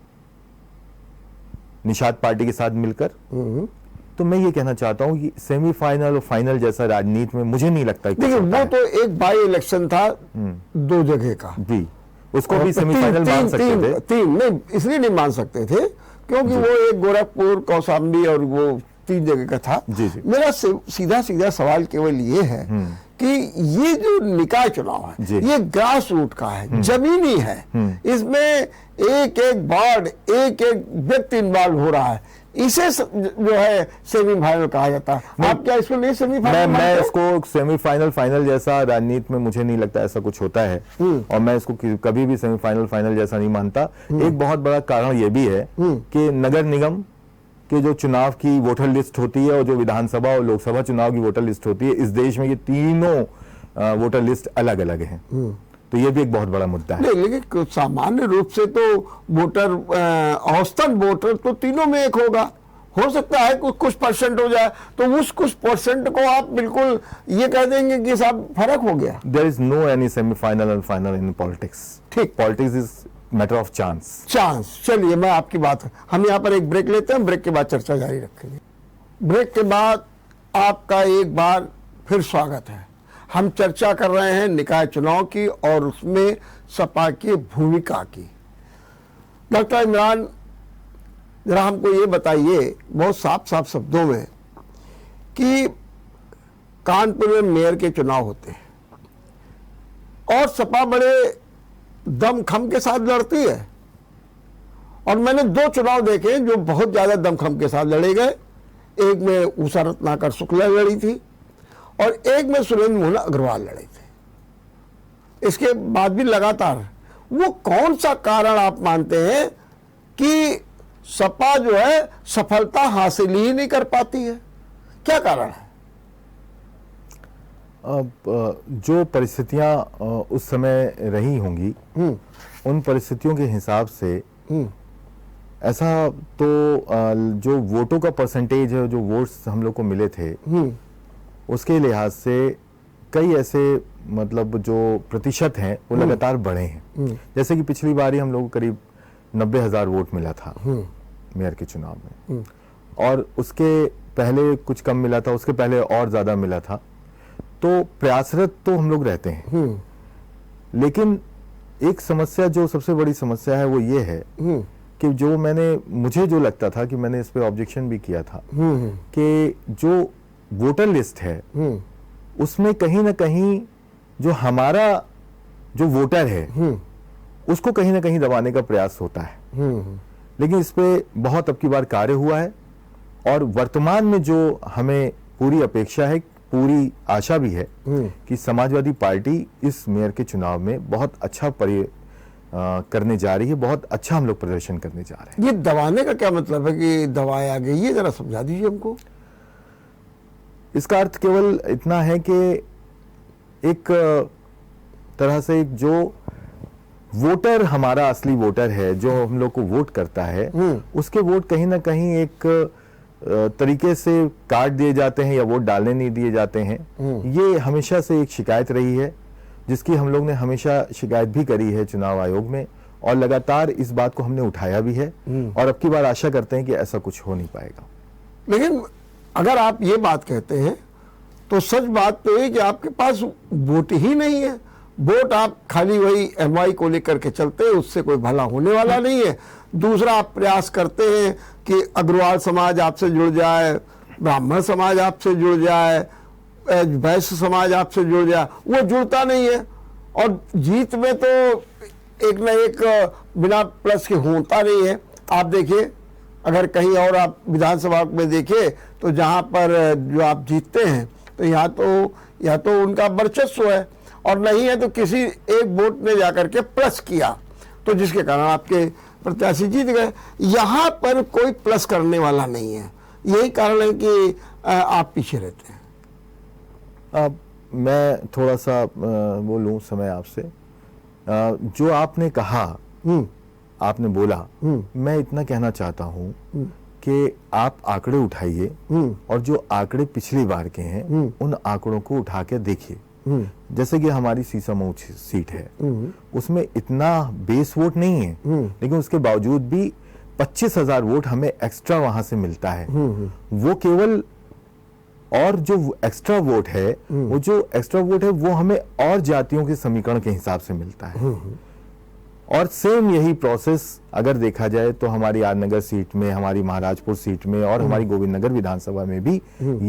Speaker 2: निषाद पार्टी के साथ मिलकर। तो मैं ये कहना चाहता हूं कि सेमीफाइनल और फाइनल जैसा राजनीति में मुझे नहीं लगता।
Speaker 1: देखिए, वो तो एक बाई इलेक्शन था 2 जगह का
Speaker 2: जी, उसको भी सेमीफाइनल मान सकते थे।
Speaker 1: तीन नहीं, इसलिए नहीं मान सकते थे क्योंकि वो एक गोरखपुर, कौशाम्बी और वो 3 जगह का था। मेरा सीधा सवाल केवल ये है कि ये जो निकाय चुनाव है ये ग्रास रूट का है, जमीनी है, इसमें एक एक वार्ड, एक एक व्यक्ति इन्वॉल्व हो रहा है, इसे जो है सेमीफाइनल कहा जाता है। आप क्या इसको नहीं सेमीफाइनल?
Speaker 2: मैं इसको सेमीफाइनल फाइनल जैसा राजनीति में मुझे नहीं लगता ऐसा कुछ होता है, और मैं इसको कभी भी सेमीफाइनल फाइनल जैसा नहीं मानता। एक बहुत बड़ा कारण ये भी है कि नगर निगम के जो चुनाव की वोटर लिस्ट होती है और जो विधानसभा और लोकसभा चुनाव की वोटर लिस्ट होती है, इस देश में ये तीनों वोटर लिस्ट अलग अलग हैं, तो ये भी एक बहुत बड़ा मुद्दा है।
Speaker 1: नहीं, लेकिन सामान्य रूप से तो वोटर, औसतन वोटर तो तीनों में एक होगा। हो सकता है कुछ परसेंट हो जाए, तो उस कुछ परसेंट को आप बिल्कुल ये कह देंगे कि साहब फर्क हो गया।
Speaker 2: There is no any semifinal and final in politics.
Speaker 1: ठीक,
Speaker 2: politics is matter of chance.
Speaker 1: चलिए, मैं आपकी बात, हम यहाँ पर एक ब्रेक लेते हैं, ब्रेक के बाद चर्चा जारी रखेंगे। ब्रेक के बाद आपका एक बार फिर स्वागत है। हम चर्चा कर रहे हैं निकाय चुनाव की और उसमें सपा की भूमिका की। डॉक्टर इमरान, जरा हमको ये बताइए बहुत साफ शब्दों में कि कानपुर में मेयर के चुनाव होते हैं और सपा बड़े दमखम के साथ लड़ती है, और मैंने 2 चुनाव देखे जो बहुत ज्यादा दमखम के साथ लड़े गए। एक में उषा रत्नाकर शुक्ला लड़ी थी और एक में सुरेंद्र मोहन अग्रवाल लड़े थे। इसके बाद भी लगातार, वो कौन सा कारण आप मानते हैं कि सपा जो है सफलता हासिल ही नहीं कर पाती है? क्या कारण है?
Speaker 2: जो परिस्थितियां उस समय रही होंगी, उन परिस्थितियों के हिसाब से ऐसा तो जो वोटों का परसेंटेज है, जो वोट्स हम लोग को मिले थे, उसके लिहाज से कई ऐसे मतलब जो प्रतिशत हैं वो लगातार बढ़े हैं। जैसे कि पिछली बार ही हम लोग को करीब 90,000 वोट मिला था मेयर के चुनाव में, और उसके पहले कुछ कम मिला था, उसके पहले और ज्यादा मिला था। तो प्रयासरत तो हम लोग रहते हैं, लेकिन एक समस्या, जो सबसे बड़ी समस्या है, वो ये है कि जो मुझे जो लगता था कि मैंने इस पे ऑब्जेक्शन भी किया था कि जो वोटर लिस्ट है उसमें कहीं ना कहीं जो हमारा जो वोटर है उसको कहीं ना कहीं दबाने का प्रयास होता है। लेकिन इस पे बहुत अब की बार कार्य हुआ है, और वर्तमान में जो हमें पूरी अपेक्षा है, पूरी आशा भी है कि समाजवादी पार्टी इस मेयर के चुनाव में बहुत अच्छा करने जा रही है, बहुत अच्छा हम लोग प्रदर्शन करने जा रहे हैं।
Speaker 1: ये दबाने का क्या मतलब है कि दबाया गई? ये जरा समझा दीजिए हमको।
Speaker 2: इसका अर्थ केवल इतना है कि एक तरह से जो वोटर हमारा असली वोटर है, जो हम लोग को वोट करता है, उसके वोट कहीं ना कहीं एक तरीके से काट दिए जाते हैं या वोट डालने नहीं दिए जाते हैं। ये हमेशा से एक शिकायत रही है, जिसकी हम लोग ने हमेशा शिकायत भी करी है चुनाव आयोग में, और लगातार इस बात को हमने उठाया भी है, और अब की बार आशा करते हैं कि ऐसा कुछ हो नहीं पाएगा।
Speaker 1: लेकिन अगर आप ये बात कहते हैं तो सच बात तो है कि आपके पास वोट ही नहीं है। वोट आप खाली वही एमवाई को लेकर के चलते हैं, उससे कोई भला होने वाला नहीं है। दूसरा, आप प्रयास करते हैं कि अग्रवाल समाज आपसे जुड़ जाए, ब्राह्मण समाज आपसे जुड़ जाए, वैश्य समाज आपसे जुड़ जाए, वो जुड़ता नहीं है। और जीत में तो एक न एक बिना प्लस के होता नहीं है। आप देखिए, अगर कहीं और आप विधानसभा में देखें तो जहाँ पर जो आप जीतते हैं तो या तो उनका वर्चस्व है, और नहीं है तो किसी एक वोट ने जाकर के प्लस किया, तो जिसके कारण आपके प्रत्याशी जीत गए। यहाँ पर कोई प्लस करने वाला नहीं है। यही कारण है कि आप पीछे रहते हैं।
Speaker 2: अब मैं थोड़ा सा बोलूं समय आपसे, जो आपने कहा, आपने बोला, मैं इतना कहना चाहता हूं कि आप आंकड़े उठाइए, और जो आंकड़े पिछली बार के हैं उन आंकड़ों को उठा के देखिए। जैसे कि हमारी सीसामऊ सीट है, उसमें इतना बेस वोट नहीं है, लेकिन उसके बावजूद भी 25,000 वोट हमें एक्स्ट्रा वहां से मिलता है। वो केवल, और जो एक्स्ट्रा वोट है, वो हमें और जातियों के समीकरण के हिसाब से मिलता है। और सेम यही प्रोसेस अगर देखा जाए तो हमारी आरनगर सीट में, हमारी महाराजपुर सीट में, और हमारी गोविंदनगर विधानसभा में भी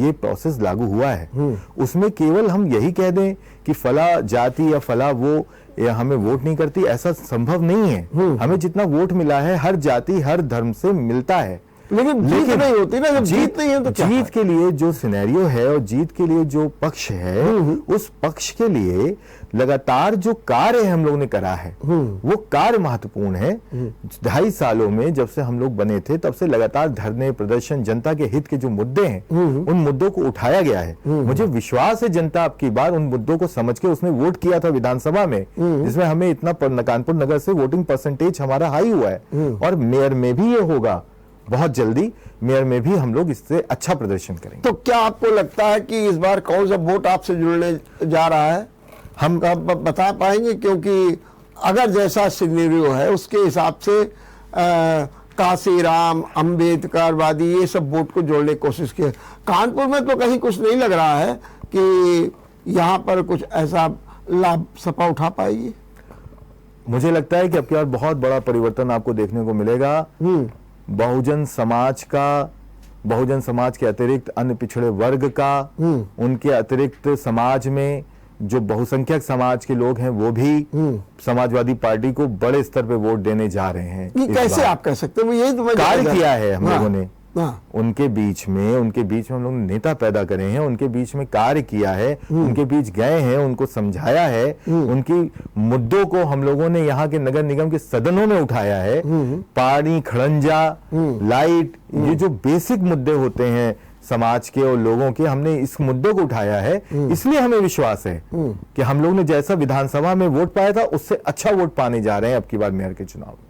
Speaker 2: ये प्रोसेस लागू हुआ है। उसमें केवल हम यही कह दें कि फला जाति या फला वो या हमें वोट नहीं करती, ऐसा संभव नहीं है। हमें जितना वोट मिला है हर जाति हर धर्म से मिलता है,
Speaker 1: लेकिन जीत नहीं होती ना। जब जीत नहीं है तो क्या
Speaker 2: जीत के लिए जो सिनेरियो है और जीत के लिए जो पक्ष है, उस पक्ष के लिए लगातार जो कार्य हम लोग ने करा है वो कार्य महत्वपूर्ण है। 2.5 सालों में जब से हम लोग बने थे तब से लगातार धरने, प्रदर्शन, जनता के हित के जो मुद्दे हैं उन मुद्दों को उठाया गया है। मुझे विश्वास है जनता अब की बार उन मुद्दों को समझ के उसने वोट किया था विधानसभा में, जिसमें हमें इतना कानपुर नगर से वोटिंग परसेंटेज हमारा हाई हुआ है। और मेयर में भी ये होगा, बहुत जल्दी मेयर में भी हम लोग इससे अच्छा प्रदर्शन करेंगे।
Speaker 1: तो क्या आपको लगता है कि इस बार कौन सा वोट आपसे जुड़ने जा रहा है? हम बता पाएंगे? क्योंकि अगर जैसा सिनेरियो है उसके हिसाब से काशीराम, अम्बेडकरवादी, ये सब वोट को जोड़ने की कोशिश की। कानपुर में तो कहीं कुछ नहीं लग रहा है कि यहाँ पर कुछ ऐसा लाभ सपा उठा पाएगी।
Speaker 2: मुझे लगता है कि अब की बार बहुत बड़ा परिवर्तन आपको देखने को मिलेगा। बहुजन समाज के अतिरिक्त अन्य पिछड़े वर्ग का, उनके अतिरिक्त समाज में जो बहुसंख्यक समाज के लोग हैं वो भी समाजवादी पार्टी को बड़े स्तर पे वोट देने जा रहे हैं।
Speaker 1: ये कैसे आप कह सकते हैं? यही तो मैं
Speaker 2: कार्य किया है हम लोगों ने।
Speaker 1: हाँ।
Speaker 2: उनके बीच में हम लोग ने नेता पैदा करे हैं, उनके बीच में कार्य किया है, उनके बीच गए हैं, उनको समझाया है, उनकी मुद्दों को हम लोगों ने यहाँ के नगर निगम के सदनों में उठाया है। पानी, खड़ंजा, लाइट, ये जो बेसिक मुद्दे होते हैं समाज के और लोगों के, हमने इस मुद्दों को उठाया है। इसलिए हमें विश्वास है कि हम लोग ने जैसा विधानसभा में वोट पाया था उससे अच्छा वोट पाने जा रहे हैं अब की बार मेयर के चुनाव में।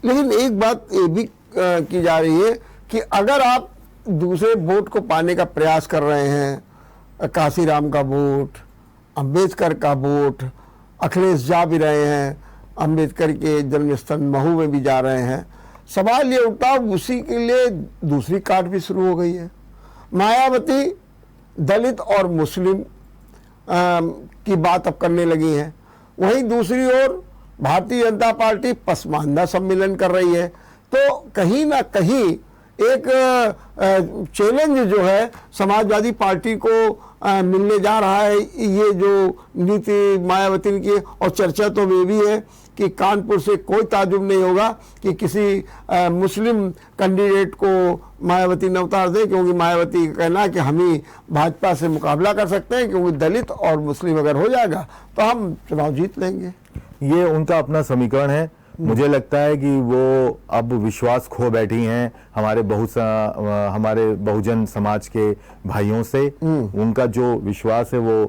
Speaker 1: लेकिन एक बात ये भी की जा रही है कि अगर आप दूसरे वोट को पाने का प्रयास कर रहे हैं, काशीराम का वोट, अंबेडकर का वोट, अखिलेश जा भी रहे हैं, अंबेडकर के जन्मस्थल महू में भी जा रहे हैं, सवाल ये उठा उसी के लिए दूसरी काट भी शुरू हो गई है। मायावती दलित और मुस्लिम की बात अब करने लगी है, वहीं दूसरी ओर भारतीय जनता पार्टी पसमानदा सम्मेलन कर रही है। तो कहीं ना कहीं एक चैलेंज जो है समाजवादी पार्टी को मिलने जा रहा है, ये जो नीति मायावती ने की। और चर्चा तो ये भी है कि कानपुर से कोई ताजुब नहीं होगा कि किसी मुस्लिम कैंडिडेट को मायावती न उतार दे, क्योंकि मायावती का कहना है कि हम ही भाजपा से मुकाबला कर सकते हैं, क्योंकि दलित और मुस्लिम अगर हो जाएगा तो हम चुनाव जीत लेंगे।
Speaker 2: ये उनका अपना समीकरण है। मुझे लगता है कि वो अब विश्वास खो बैठी हैं हमारे बहुजन समाज के भाइयों से। उनका जो विश्वास है वो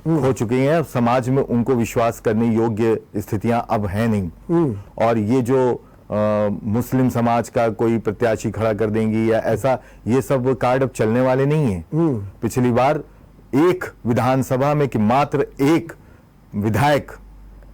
Speaker 2: खो चुकी हैं। अब समाज में उनको विश्वास करने योग्य स्थितियां अब हैं नहीं। और ये जो मुस्लिम समाज का कोई प्रत्याशी खड़ा कर देंगी या ऐसा, ये सब कार्ड अब चलने वाले नहीं है। पिछली बार एक विधानसभा में कि मात्र एक विधायक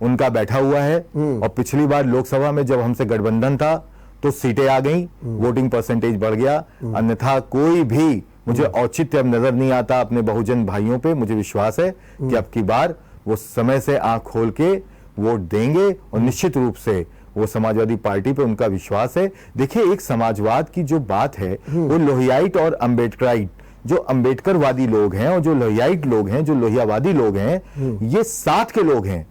Speaker 2: उनका बैठा हुआ है, और पिछली बार लोकसभा में जब हमसे गठबंधन था तो सीटें आ गई, वोटिंग परसेंटेज बढ़ गया। अन्यथा कोई भी मुझे औचित्य अब नजर नहीं आता अपने बहुजन भाइयों पे। मुझे विश्वास है कि अब की बार वो समय से आंख खोल के वोट देंगे, और निश्चित रूप से वो समाजवादी पार्टी पे उनका विश्वास है। देखिए, एक समाजवाद की जो बात है वो लोहियाइट और अम्बेडकराइट, जो अम्बेडकरवादी लोग हैं और जो लोहियाइट लोग हैं, जो लोहियावादी लोग हैं, ये साथ के लोग हैं।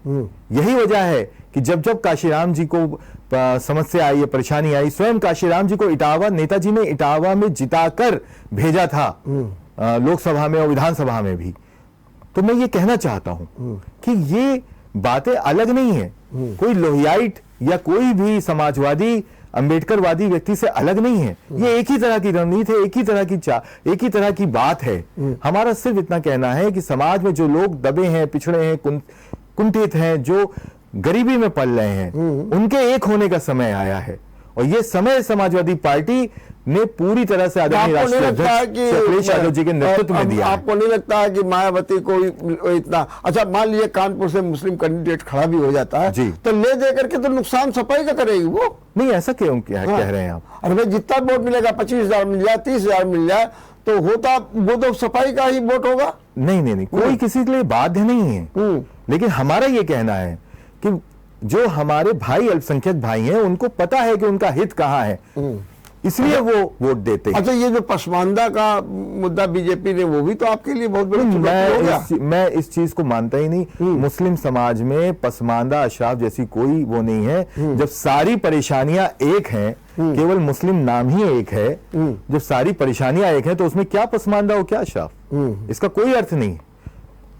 Speaker 2: यही वजह है कि जब जब काशीराम जी को समस्या आई, परेशानी आई, स्वयं काशीराम जी को इटावा, नेताजी ने इटावा में जिताकर भेजा था, लोकसभा में और विधानसभा में भी। तो मैं ये कहना चाहता हूं कि ये बातें अलग नहीं है। कोई लोहियाइट या कोई भी समाजवादी अम्बेडकरवादी व्यक्ति से अलग नहीं है। ये एक ही तरह की रणनीति है, एक ही तरह की बात है। हमारा सिर्फ इतना कहना है कि समाज में जो लोग दबे हैं, पिछड़े हैं, कुंठित हैं, जो गरीबी में पल रहे हैं, उनके एक होने का समय आया है। और ये समय समाजवादी पार्टी ने पूरी तरह से आदरणीय राष्ट्रीय अध्यक्ष अखिलेश यादव जी के नेतृत्व में दिया।
Speaker 1: आपको नहीं लगता है कि मायावती को इतना, अच्छा मान लीजिए कानपुर से मुस्लिम कैंडिडेट खड़ा भी हो जाता है तो ले दे करके तो नुकसान सफाई का करेगी वो?
Speaker 2: नहीं, ऐसा क्यों कह रहे हैं आप?
Speaker 1: अरे भाई जितना वोट मिलेगा, 25,000 मिल जाए, 30,000 मिल जाए, तो होता वो तो सफाई का ही वोट होगा।
Speaker 2: नहीं, कोई किसी के लिए बाध्य नहीं है। लेकिन हमारा ये कहना है कि जो हमारे भाई अल्पसंख्यक भाई हैं, उनको पता है कि उनका हित कहां है, इसलिए वो वोट देते हैं।
Speaker 1: अच्छा, ये जो पसमानदा का मुद्दा बीजेपी ने, वो भी तो आपके लिए बहुत बड़ी चुनौती हो गया।
Speaker 2: मैं इस चीज को मानता ही नहीं। मुस्लिम समाज में पसमानदा अशराफ जैसी कोई वो नहीं है। जब सारी परेशानियां एक हैं, केवल मुस्लिम नाम ही एक है, जब सारी परेशानियां एक है तो उसमें क्या पसमानदा हो, क्या अशराफ? इसका कोई अर्थ नहीं।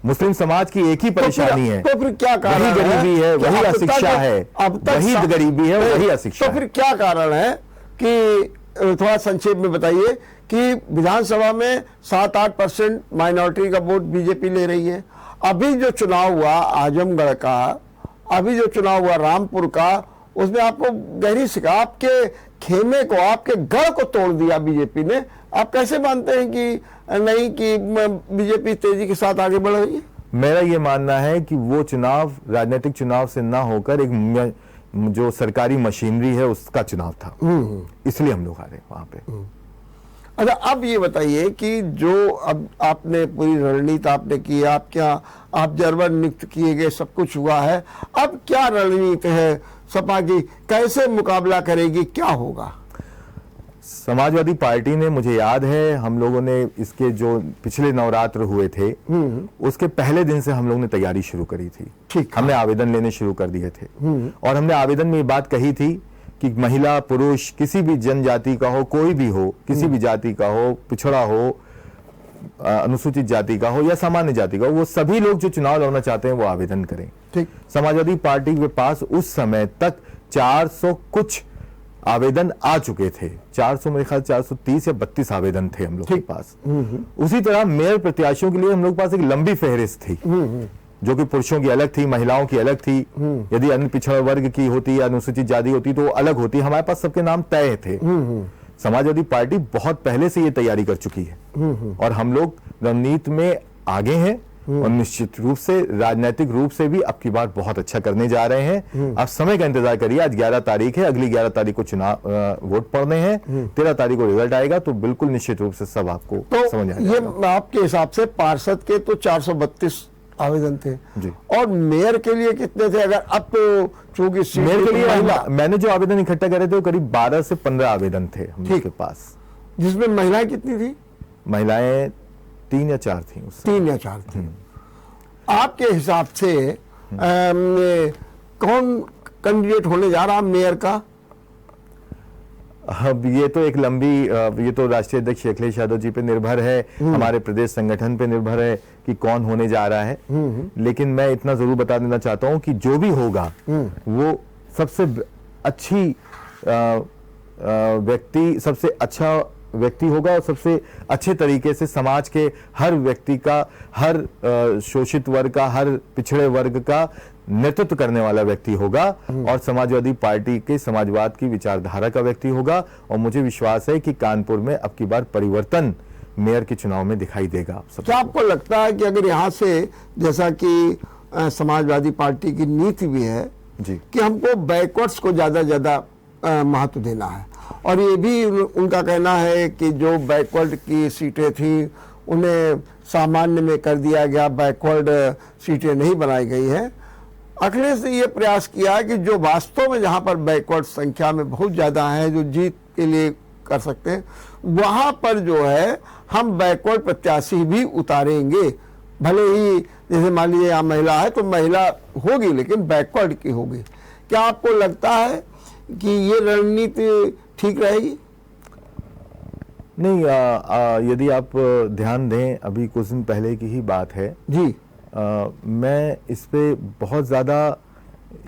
Speaker 2: मुस्लिम समाज की एक ही परेशानी है,
Speaker 1: तो फिर क्या कारण है?
Speaker 2: वही गरीबी है, वही अशिक्षा है, वही गरीबी है, वही अशिक्षा।
Speaker 1: तो फिर क्या कारण है कि थोड़ा संक्षेप में बताइए कि विधानसभा में 7-8% माइनॉरिटी का वोट बीजेपी ले रही है। अभी जो चुनाव हुआ आजमगढ़ का, अभी जो चुनाव हुआ रामपुर का, उसमें आपको गहरी शिका, आपके खेमे को, आपके गढ़ को तोड़ दिया बीजेपी ने। आप कैसे मानते हैं कि नहीं कि बीजेपी तेजी के साथ आगे बढ़ रही है?
Speaker 2: मेरा ये मानना है कि वो चुनाव राजनीतिक चुनाव से ना होकर एक जो सरकारी मशीनरी है उसका चुनाव था, इसलिए हम लोग हारे वहां पे।
Speaker 1: अच्छा, अब ये बताइए कि जो अब आपने पूरी रणनीति आपने की, आप क्या ऑब्जर्वर नियुक्त किए गए, सब कुछ हुआ है, अब क्या रणनीति है सपा की, कैसे मुकाबला करेगी, क्या होगा?
Speaker 2: समाजवादी पार्टी ने, मुझे याद है हम लोगों ने इसके जो पिछले नवरात्र हुए थे उसके पहले दिन से हम लोग ने तैयारी शुरू करी थी।
Speaker 1: ठीक,
Speaker 2: हमने आवेदन लेने शुरू कर दिए थे और हमने आवेदन में ये बात कही थी कि महिला पुरुष किसी भी जनजाति का हो, कोई भी हो, किसी भी जाति का हो, पिछड़ा हो, अनुसूचित जाति का हो या सामान्य जाति का हो, वो सभी लोग जो चुनाव लड़ना चाहते हैं वो आवेदन करें।
Speaker 1: ठीक।
Speaker 2: समाजवादी पार्टी के पास उस समय तक 400 कुछ आवेदन आ चुके थे, 400 मेरे ख्याल 430 या 32 आवेदन थे हम लोग के पास। उसी तरह मेयर प्रत्याशियों के लिए हम लोग के पास एक लंबी फहरिस्त थी, जो कि पुरुषों की अलग थी, महिलाओं की अलग थी। यदि अन्य पिछड़ा वर्ग की होती या अनुसूचित जाति होती तो वो अलग होती। हमारे पास सबके नाम तय थे। समाजवादी पार्टी बहुत पहले से ये तैयारी कर चुकी है और हम लोग रणनीति में आगे हैं और निश्चित रूप से राजनीतिक रूप से भी अब की बार बहुत अच्छा करने जा रहे हैं। आप समय का इंतजार करिए। आज 11 तारीख है, अगली 11 तारीख को चुनाव वोट पड़ने हैं, 13 तारीख को रिजल्ट आएगा तो बिल्कुल निश्चित रूप से सब आपको
Speaker 1: तो
Speaker 2: समझ आ जाएगा।
Speaker 1: ये आपके हिसाब से पार्षद के तो 432 आवेदन थे
Speaker 2: जी।
Speaker 1: और मेयर के लिए कितने थे? अगर अब तो चूंकि सीट
Speaker 2: मेयर के लिए
Speaker 1: महिला,
Speaker 2: मैंने जो आवेदन इकट्ठा करे थे वो करीब 12 से 15 आवेदन थे हम लोग के पास,
Speaker 1: जिसमें महिलाएं कितनी थी?
Speaker 2: महिलाएं 3 या 4 थी उस समय।
Speaker 1: 3 या 4 थी। आपके हिसाब से कौन कैंडिडेट होने जा रहा मेयर का?
Speaker 2: अब ये तो एक लंबी ये तो राष्ट्रीय अध्यक्ष अखिलेश यादव जी पे निर्भर है, हमारे प्रदेश संगठन पे निर्भर है कि कौन होने जा रहा है। लेकिन मैं इतना जरूर बता देना चाहता हूं कि जो भी होगा वो सबसे अच्छी व्यक्ति, सबसे अच्छा व्यक्ति होगा और सबसे अच्छे तरीके से समाज के हर व्यक्ति का, हर शोषित वर्ग का, हर पिछड़े वर्ग का नेतृत्व करने वाला व्यक्ति होगा और समाजवादी पार्टी के समाजवाद की विचारधारा का व्यक्ति होगा। और मुझे विश्वास है कि कानपुर में अब की बार परिवर्तन मेयर के चुनाव में दिखाई देगा। आप सब
Speaker 1: क्या आपको लगता है कि अगर यहाँ से, जैसा कि समाजवादी पार्टी की नीति भी है
Speaker 2: जी,
Speaker 1: कि हमको बैकवर्ड्स को ज्यादा महत्व देना है, और ये भी उनका कहना है कि जो बैकवर्ड की सीटें थी उन्हें सामान्य में कर दिया गया, बैकवर्ड सीटें नहीं बनाई गई हैं। अखिलेश ने ये प्रयास किया है कि जो वास्तव में जहां पर बैकवर्ड संख्या में बहुत ज्यादा है, जो जीत के लिए कर सकते हैं, वहां पर जो है हम बैकवर्ड प्रत्याशी भी उतारेंगे। भले ही जैसे मान लीजिए यहाँ महिला है तो महिला होगी लेकिन बैकवर्ड की होगी। क्या आपको लगता है कि ये रणनीति ठीक रहेगी?
Speaker 2: नहीं, यदि आप ध्यान दें, अभी कुछ दिन पहले की ही बात है
Speaker 1: जी।
Speaker 2: मैं इस पे बहुत ज़्यादा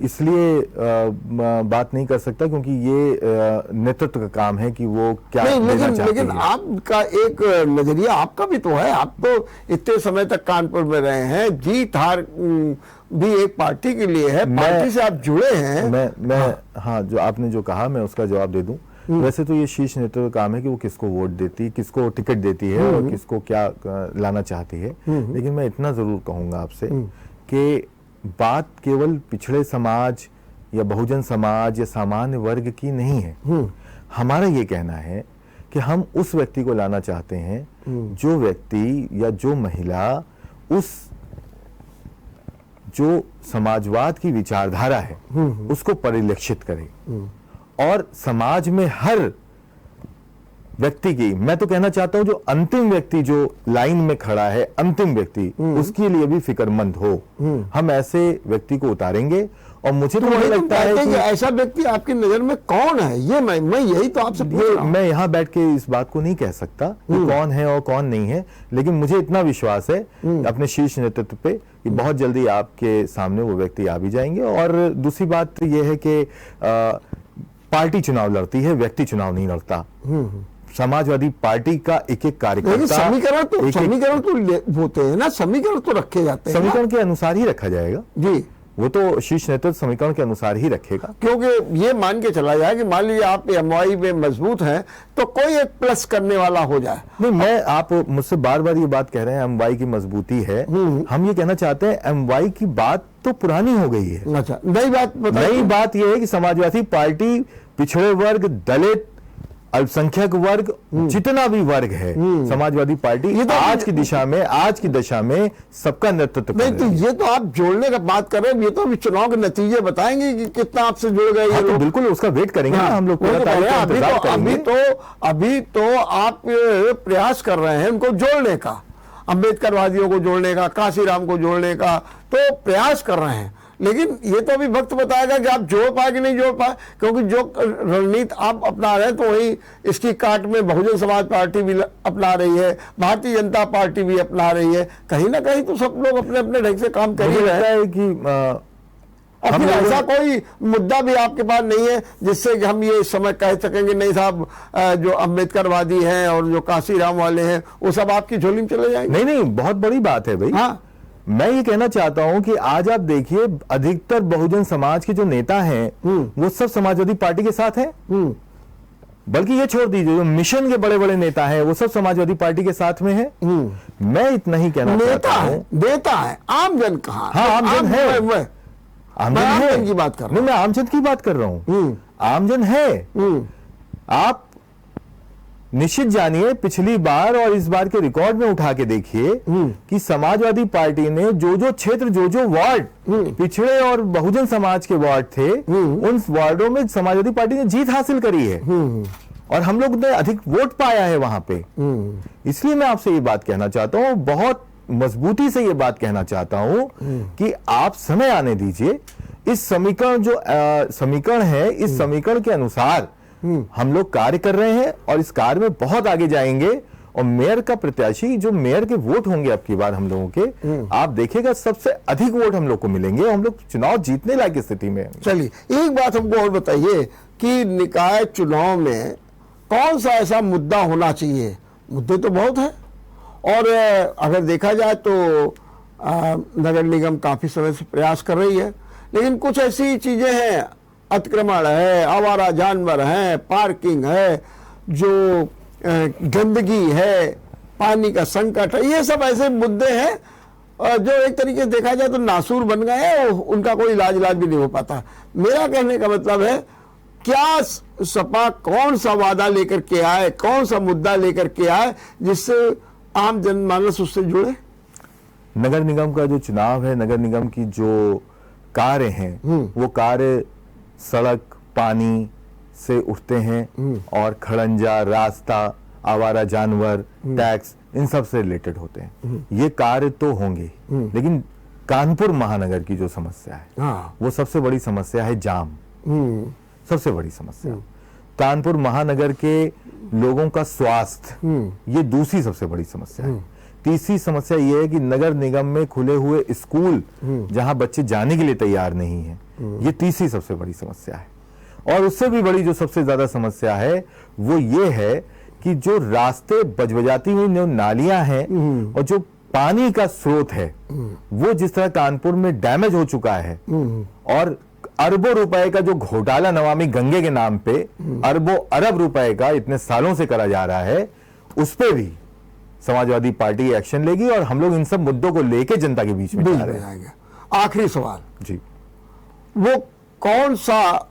Speaker 2: इसलिए बात नहीं कर सकता क्योंकि ये नेतृत्व का काम है कि वो क्या
Speaker 1: नहीं,
Speaker 2: देना चाहते
Speaker 1: लेकिन
Speaker 2: हैं।
Speaker 1: आपका एक नजरिया आपका भी तो है। आप तो इतने समय तक कानपुर में रहे हैं, जीत हार भी एक पार्टी के लिए है, पार्टी से आप जुड़े हैं।
Speaker 2: मैं हाँ, जो आपने जो कहा मैं उसका जवाब दे दूं। वैसे तो ये शीर्ष नेतृत्व का काम है कि वो किसको वोट देती, किसको टिकट देती है और किसको क्या लाना चाहती है। लेकिन मैं इतना जरूर कहूंगा आपसे कि बात केवल पिछड़े समाज या बहुजन समाज या सामान्य वर्ग की नहीं है। हमारा ये कहना है कि हम उस व्यक्ति को लाना चाहते हैं जो व्यक्ति या जो महिला उस जो समाजवाद की विचारधारा है उसको परिलक्षित करे और समाज में हर व्यक्ति की, मैं तो कहना चाहता हूं जो अंतिम व्यक्ति जो लाइन में खड़ा है, अंतिम व्यक्ति, उसके लिए भी फिक्रमंद हो। हम ऐसे व्यक्ति को उतारेंगे और मुझे तो वही लगता है कि
Speaker 1: ऐसा व्यक्ति आपकी नजर में कौन है? ये मैं यही तो आपसे पूछ रहा हूं।
Speaker 2: मैं यहाँ बैठ के इस बात को नहीं कह सकता कि कौन है और कौन नहीं है, लेकिन मुझे इतना विश्वास है अपने शीर्ष नेतृत्व पे कि बहुत जल्दी आपके सामने वो व्यक्ति आ भी जाएंगे। और दूसरी बात यह है कि पार्टी चुनाव लड़ती है, व्यक्ति चुनाव नहीं लड़ता। समाजवादी पार्टी का एक एक कार्यकर्ता,
Speaker 1: समीकरण तो होते हैं ना, समीकरण तो रखे जाते हैं,
Speaker 2: समीकरण के अनुसार ही रखा जाएगा
Speaker 1: जी।
Speaker 2: वो तो शीर्ष नेतृत्व समीकरण के अनुसार ही रखेगा।
Speaker 1: क्योंकि ये मान के चला जाए कि मान लीजिए आप एमवाई में मजबूत हैं तो कोई एक प्लस करने वाला हो जाए।
Speaker 2: नहीं, मैं आप मुझसे बार बार ये बात कह रहे हैं एमवाई की मजबूती है। हम ये कहना चाहते हैं एमवाई की बात तो पुरानी हो गई है।
Speaker 1: अच्छा, नई बात
Speaker 2: ये है कि समाजवादी पार्टी पिछड़े वर्ग, दलित, अल्पसंख्यक वर्ग, जितना भी वर्ग है, समाजवादी पार्टी
Speaker 1: तो
Speaker 2: आज की दिशा में, आज की दशा में सबका नेतृत्व कर
Speaker 1: नहीं। तो
Speaker 2: रही है।
Speaker 1: ये तो आप जोड़ने का बात कर रहे हैं, ये तो अभी चुनाव के नतीजे बताएंगे कि कितना आपसे जुड़ गए ये
Speaker 2: हाँ, तो
Speaker 1: लोग।
Speaker 2: बिल्कुल उसका वेट करेंगे ना हम लोग।
Speaker 1: अभी तो आप प्रयास कर रहे हैं उनको जोड़ने का, अम्बेडकरवादियों को जोड़ने का, काशीराम को जोड़ने का तो प्रयास कर रहे हैं। लेकिन ये तो अभी वक्त बताएगा कि आप जोड़ पाए कि नहीं जोड़ पाए, क्योंकि जो रणनीति आप अपना रहे हैं तो वही इसकी काट में बहुजन समाज पार्टी भी अपना रही है, भारतीय जनता पार्टी भी अपना रही है। कहीं ना कहीं तो सब लोग अपने अपने ढंग से काम कर ही
Speaker 2: मुझे
Speaker 1: रहे
Speaker 2: लगता
Speaker 1: हैं।
Speaker 2: है कि
Speaker 1: और फिर ऐसा कोई मुद्दा भी आपके पास नहीं है जिससे कि हम ये इस समय कह सकेंगे नहीं साहब जो अम्बेडकरवादी हैं और जो काशीराम वाले हैं वो सब आपकी झोली में चले जाएंगे।
Speaker 2: नहीं नहीं, बहुत बड़ी बात है भाई।
Speaker 1: हाँ,
Speaker 2: मैं ये कहना चाहता हूं कि आज आप देखिए अधिकतर बहुजन समाज के जो नेता हैं वो सब समाजवादी पार्टी के साथ हैं। बल्कि ये छोड़ दीजिए, जो मिशन के बड़े बड़े नेता हैं वो सब समाजवादी पार्टी के साथ में हैं। मैं इतना ही कहना चाहता हूं।
Speaker 1: नेता है, आमजन कहाँ?
Speaker 2: हाँ, आमजन है।
Speaker 1: मैं आमजन की बात कर रहा हूं।
Speaker 2: मैं आमजन की बात कर रहा हूं। आमजन है। आप निश्चित जानिए, पिछली बार और इस बार के रिकॉर्ड में उठा के देखिए कि समाजवादी पार्टी ने जो जो क्षेत्र, जो जो वार्ड पिछड़े और बहुजन समाज के वार्ड थे, उन वार्डों में समाजवादी पार्टी ने जीत हासिल करी है और हम लोग ने अधिक वोट पाया है वहां पे। इसलिए मैं आपसे ये बात कहना चाहता हूं, बहुत मजबूती से ये बात कहना चाहता हूं कि आप समय आने दीजिए। इस समीकरण जो समीकरण है, इस समीकरण के अनुसार हम लोग कार्य कर रहे हैं और इस कार्य में बहुत आगे जाएंगे। और मेयर का प्रत्याशी, जो मेयर के वोट होंगे अब की बार हम लोगों के, आप देखिएगा सबसे अधिक वोट हम लोग को मिलेंगे। हम लोग चुनाव जीतने लायक स्थिति में। चलिए,
Speaker 1: एक बात हमको और बताइए कि निकाय चुनाव में कौन सा ऐसा मुद्दा होना चाहिए? मुद्दे तो बहुत है और अगर देखा जाए तो नगर निगम काफी समय से प्रयास कर रही है, लेकिन कुछ ऐसी चीजें हैं, अतिक्रमण है, आवारा जानवर है, पार्किंग है, जो गंदगी है, पानी का संकट है, ये सब ऐसे मुद्दे हैं जो एक तरीके से देखा जाए तो नासूर बन गए हैं, उनका कोई इलाज भी नहीं हो पाता। मेरा कहने का मतलब है, क्या सपा कौन सा वादा लेकर के आए, कौन सा मुद्दा लेकर के आए जिससे आम जनमानस उससे जुड़े?
Speaker 2: नगर निगम का जो चुनाव है, नगर निगम की जो कार्य हैं, वो कार्य सड़क, पानी से उठते हैं और खड़ंजा, रास्ता, आवारा जानवर, टैक्स, इन सब से रिलेटेड होते हैं। ये कार्य तो होंगे, लेकिन कानपुर महानगर की जो समस्या है, वो सबसे बड़ी समस्या है जाम। सबसे बड़ी समस्या कानपुर महानगर के लोगों का स्वास्थ्य, ये दूसरी सबसे बड़ी समस्या है। तीसरी समस्या ये है कि नगर निगम में खुले हुए स्कूल जहां बच्चे जाने के लिए तैयार नहीं हैं, ये तीसरी सबसे बड़ी समस्या है। और उससे भी बड़ी जो सबसे ज्यादा समस्या है वो ये है कि जो रास्ते बजबजाती हुई जो नालियां हैं और जो पानी का स्रोत है, वो जिस तरह कानपुर में डैमेज हो चुका है और अरबों रुपए का जो घोटाला नमामि गंगे के नाम पे अरबों अरब रुपए का इतने सालों से करा जा रहा है, उस पे भी समाजवादी पार्टी एक्शन लेगी और हम लोग इन सब मुद्दों को लेके जनता के बीच में जा रहे हैं।
Speaker 1: आखिरी सवाल
Speaker 2: जी,
Speaker 1: वो कौन सा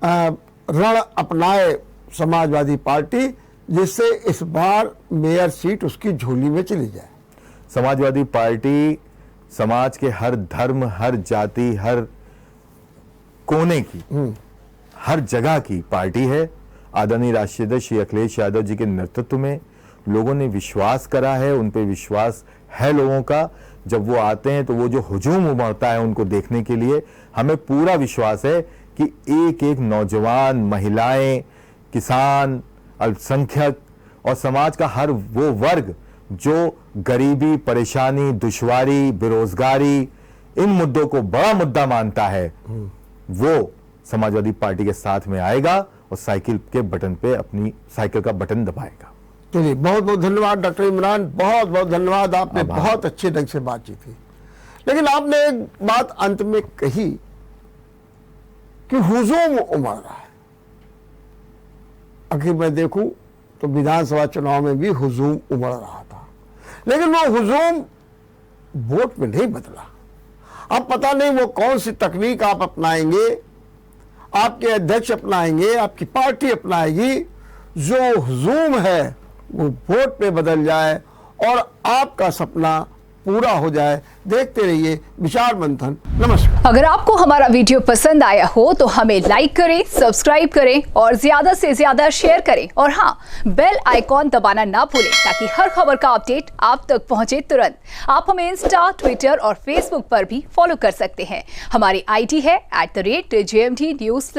Speaker 1: रण अपनाए समाजवादी पार्टी जिससे इस बार मेयर सीट उसकी झोली में चली जाए?
Speaker 2: समाजवादी पार्टी समाज के हर धर्म, हर जाति, हर कोने की, हर जगह की पार्टी है। आदरणीय राष्ट्रीय अध्यक्ष श्री अखिलेश यादव जी के नेतृत्व में लोगों ने विश्वास करा है, उन पे विश्वास है लोगों का। जब वो आते हैं तो वो जो हुजूम उमड़ता है उनको देखने के लिए, हमें पूरा विश्वास है कि एक एक नौजवान, महिलाएं, किसान, अल्पसंख्यक और समाज का हर वो वर्ग जो गरीबी, परेशानी, दुश्वारी, बेरोजगारी, इन मुद्दों को बड़ा मुद्दा मानता है, वो समाजवादी पार्टी के साथ में आएगा और साइकिल के बटन पे अपनी साइकिल का बटन दबाएगा।
Speaker 1: चलिए, बहुत बहुत धन्यवाद डॉक्टर इमरान, बहुत बहुत धन्यवाद। आपने बहुत अच्छे ढंग से बातचीत की, लेकिन आपने एक बात अंत में कही कि हुजूम उमड़ रहा है। आखिर मैं देखूं तो विधानसभा चुनाव में भी हुजूम उमड़ रहा था, लेकिन वो हुजूम वोट में नहीं बदला। अब पता नहीं वो कौन सी तकनीक आप अपनाएंगे, आपके अध्यक्ष अपनाएंगे, आपकी पार्टी अपनाएगी, जो हुजूम है वो वोट पे बदल जाए और आपका सपना पूरा हो जाए। देखते रहिए विचार मंथन। नमस्कार।
Speaker 3: अगर आपको हमारा वीडियो पसंद आया हो तो हमें लाइक करें, सब्सक्राइब करें और ज्यादा से ज्यादा शेयर करें और हाँ, बेल आइकॉन दबाना ना भूलें ताकि हर खबर का अपडेट आप तक पहुंचे तुरंत। आप हमें इंस्टा, ट्विटर और फेसबुक पर भी फॉलो कर सकते हैं। हमारी आईडी है @JMT News।